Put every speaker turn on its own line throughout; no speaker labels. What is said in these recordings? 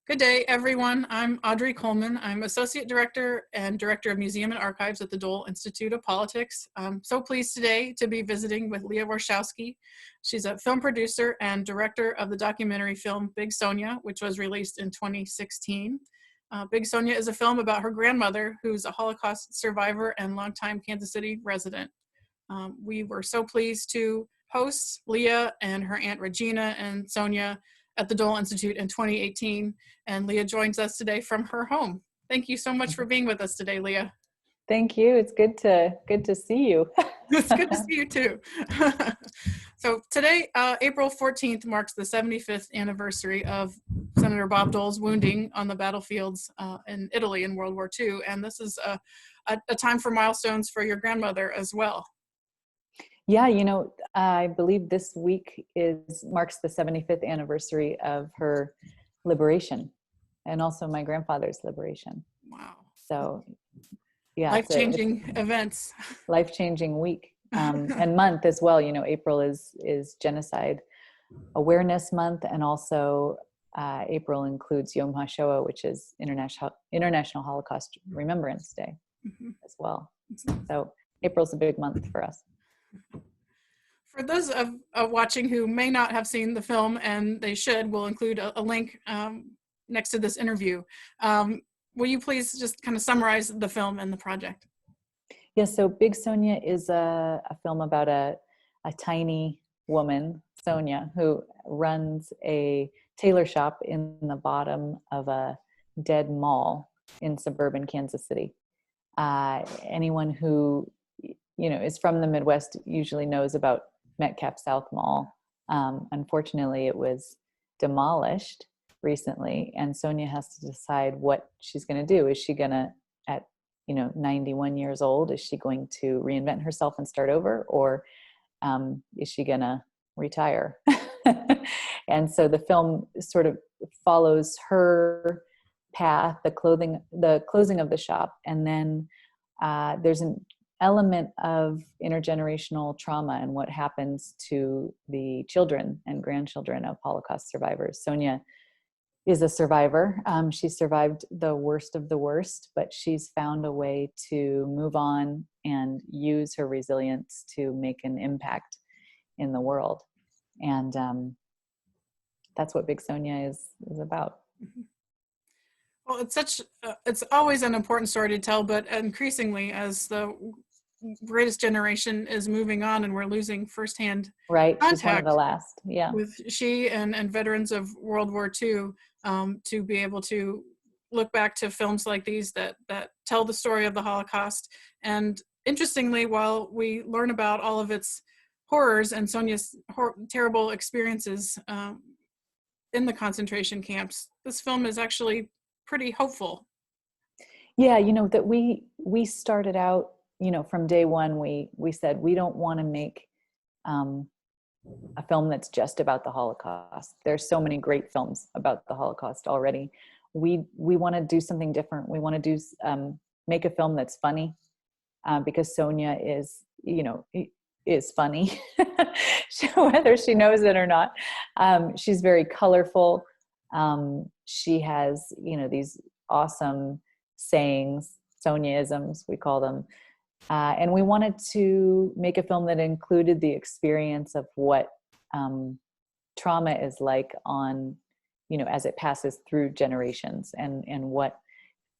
Good day, everyone. I'm Audrey Coleman. I'm Associate Director and Director of Museum and Archives at the Dole Institute of Politics. I'm so pleased today to be visiting with Leah Warshawski. She's a film producer and director of the documentary film Big Sonia, which was released in 2016. Big Sonia is a film about her grandmother, who's a Holocaust survivor and longtime Kansas City resident. We were so pleased to host Leah and her Aunt Regina and Sonia at the Dole Institute in 2018, and Leah joins us today from her home. Thank you so much for being with us today, Leah.
Thank you. It's good to see you.
It's good to see you too. So today, April 14th, marks the 75th anniversary of Senator Bob Dole's wounding on the battlefields in Italy in World War II, and this is a time for milestones for your grandmother as well.
Yeah, I believe this week marks the 75th anniversary of her liberation, and also my grandfather's liberation.
Wow.
So, yeah,
life-changing events.
Life-changing week and month as well. April is Genocide Awareness Month, and also April includes Yom HaShoah, which is International Holocaust Remembrance Day as well. So April's a big month for us.
For those of watching who may not have seen the film, and they should, we'll include a link next to this interview. Will you please just kind of summarize the film and the project?
Yes, so Big Sonia is a film about a tiny woman, Sonia, who runs a tailor shop in the bottom of a dead mall in suburban Kansas City. Anyone who is from the Midwest usually knows about Metcalf South Mall. Unfortunately, it was demolished recently, and Sonia has to decide what she's going to do. Is she going to, at 91 years old, is she going to reinvent herself and start over, or is she going to retire? And so the film sort of follows her path, the closing of the shop, and then there's an element of intergenerational trauma and what happens to the children and grandchildren of Holocaust survivors. Sonia is a survivor. She survived the worst of the worst, but she's found a way to move on and use her resilience to make an impact in the world. And that's what Big Sonia is about.
Well, it's always an important story to tell, but increasingly as the greatest generation is moving on and we're losing firsthand
contact. She's one of the last,
with she and veterans of World War II, to be able to look back to films like these that tell the story of the Holocaust. And interestingly, while we learn about all of its horrors and Sonia's terrible experiences in the concentration camps, this film is actually pretty hopeful.
Yeah, that we started out, from day one, we said we don't want to make a film that's just about the Holocaust. There's so many great films about the Holocaust already. We want to do something different. We want to make a film that's funny, because Sonia is funny, whether she knows it or not. She's very colorful. She has, these awesome sayings, Sonia-isms, we call them. And we wanted to make a film that included the experience of what trauma is like on, as it passes through generations, and what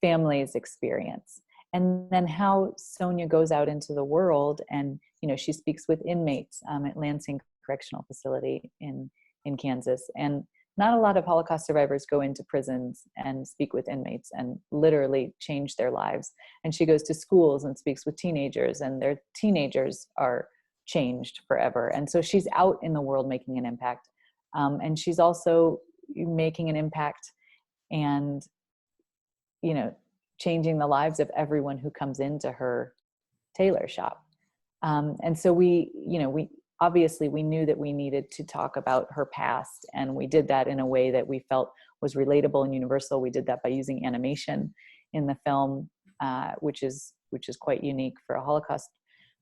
families experience. And then how Sonia goes out into the world and, she speaks with inmates at Lansing Correctional Facility in Kansas. And not a lot of Holocaust survivors go into prisons and speak with inmates and literally change their lives. And she goes to schools and speaks with teenagers, and their teenagers are changed forever. And so she's out in the world making an impact. And she's also making an impact and, changing the lives of everyone who comes into her tailor shop. And so we obviously we knew that we needed to talk about her past, and we did that in a way that we felt was relatable and universal. We did that by using animation in the film, which is quite unique for a Holocaust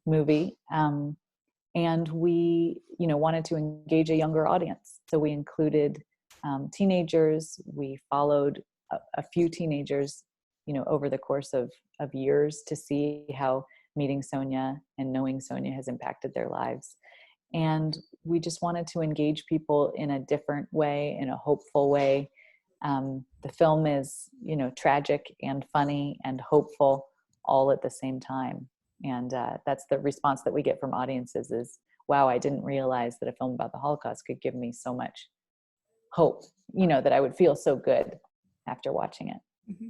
movie. And we, wanted to engage a younger audience. So we included teenagers. We followed a few teenagers, over the course of years to see how meeting Sonia and knowing Sonia has impacted their lives. And we just wanted to engage people in a different way, in a hopeful way. The film is, tragic and funny and hopeful all at the same time. And that's the response that we get from audiences is, wow, I didn't realize that a film about the Holocaust could give me so much hope, that I would feel so good after watching it.
Mm-hmm.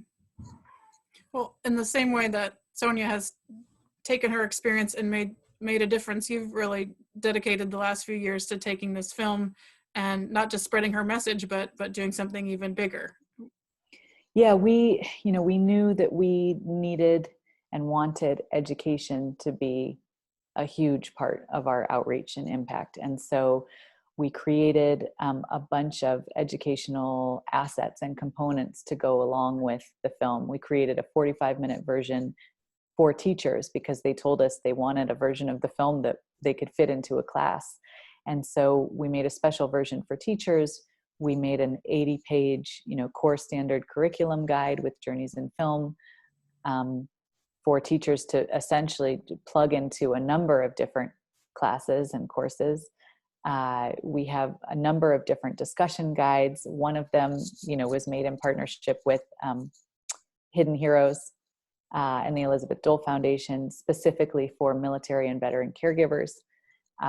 Well, in the same way that Sonia has taken her experience and made a difference, you've really dedicated the last few years to taking this film and not just spreading her message, but doing something even bigger.
Yeah, we knew that we needed and wanted education to be a huge part of our outreach and impact. And so we created a bunch of educational assets and components to go along with the film. We created a 45-minute version for teachers because they told us they wanted a version of the film that they could fit into a class. And so we made a special version for teachers. We made an 80-page, core standard curriculum guide with journeys in film for teachers to essentially plug into a number of different classes and courses. We have a number of different discussion guides. One of them, was made in partnership with Hidden Heroes and the Elizabeth Dole Foundation, specifically for military and veteran caregivers.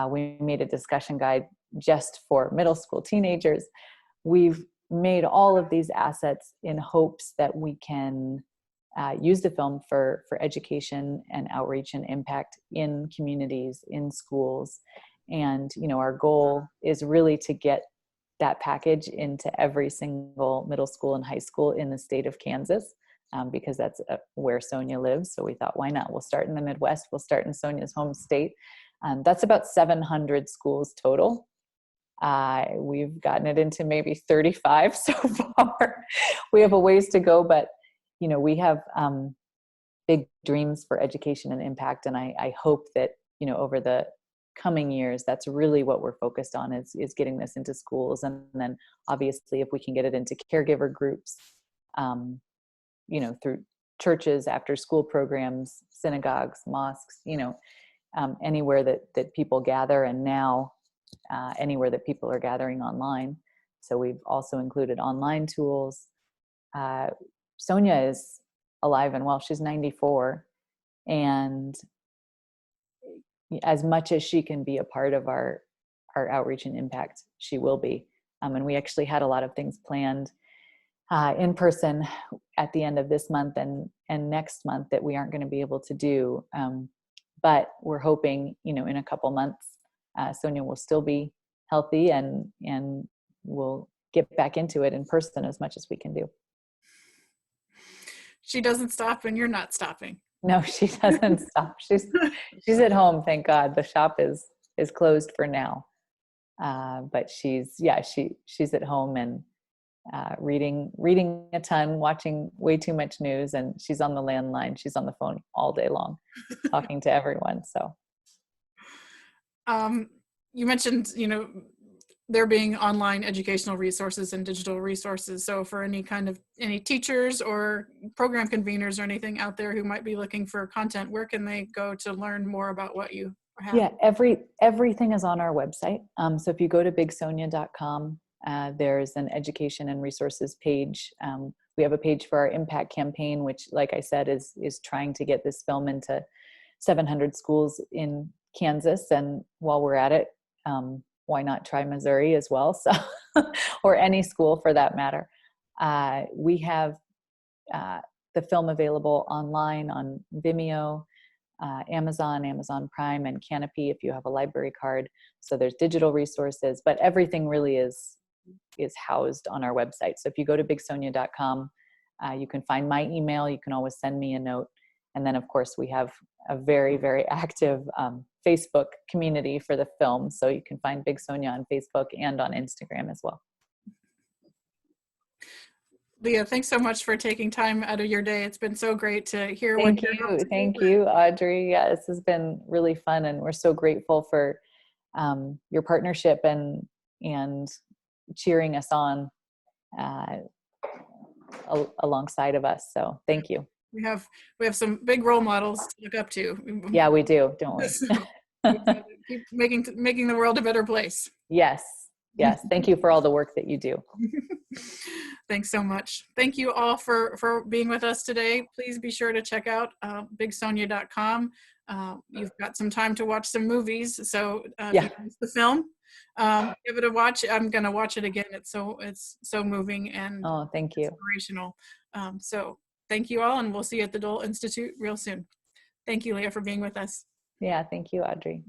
We made a discussion guide just for middle school teenagers. We've made all of these assets in hopes that we can use the film for education and outreach and impact in communities, in schools. And, our goal is really to get that package into every single middle school and high school in the state of Kansas, because that's where Sonia lives. So we thought, why not? We'll start in the Midwest. We'll start in Sonia's home state. That's about 700 schools total. We've gotten it into maybe 35 so far. We have a ways to go, but, we have big dreams for education and impact. And I hope that, over the coming years, that's really what we're focused on is getting this into schools. And then obviously if we can get it into caregiver groups, through churches, after school programs, synagogues, mosques, anywhere that people gather, and now anywhere that people are gathering online. So we've also included online tools. Sonia is alive and well. She's 94. And as much as she can be a part of our outreach and impact, she will be. And we actually had a lot of things planned in person at the end of this month and next month that we aren't going to be able to do. But we're hoping, in a couple months, Sonia will still be healthy and we'll get back into it in person as much as we can do.
She doesn't stop and you're not stopping.
No, she doesn't stop. She's at home, thank God. The shop is closed for now. But she's at home and reading a ton, watching way too much news, and she's on the landline. She's on the phone all day long, talking to everyone. So,
you mentioned, there being online educational resources and digital resources. So for any teachers or program conveners or anything out there who might be looking for content, where can they go to learn more about what you have?
Yeah, everything is on our website. So if you go to bigsonia.com, there's an education and resources page. We have a page for our impact campaign, which, like I said, is trying to get this film into 700 schools in Kansas. And while we're at it, why not try Missouri as well? So, or any school for that matter. We have the film available online on Vimeo, Amazon Prime, and Canopy if you have a library card. So there's digital resources, but everything really is housed on our website. So if you go to bigsonia.com, you can find my email. You can always send me a note. And then, of course, we have a very, very active Facebook community for the film. So you can find Big Sonia on Facebook and on Instagram as well.
Leah, thanks so much for taking time out of your day. It's been so great to hear
Thank you, Audrey. Yeah, this has been really fun, and we're so grateful for your partnership and cheering us on alongside of us. So thank you.
We have some big role models to look up to.
Yeah, we do, don't we?
So we gotta keep making the world a better place.
Yes. Yes. Thank you for all the work that you do.
Thanks so much. Thank you all for being with us today. Please be sure to check out bigsonia.com. You've got some time to watch some movies. So if you missed the film, give it a watch. I'm going to watch it again. It's so moving and
thank you.
Inspirational. So thank you all, and we'll see you at the Dole Institute real soon. Thank you, Leah, for being with us.
Yeah, thank you, Audrey.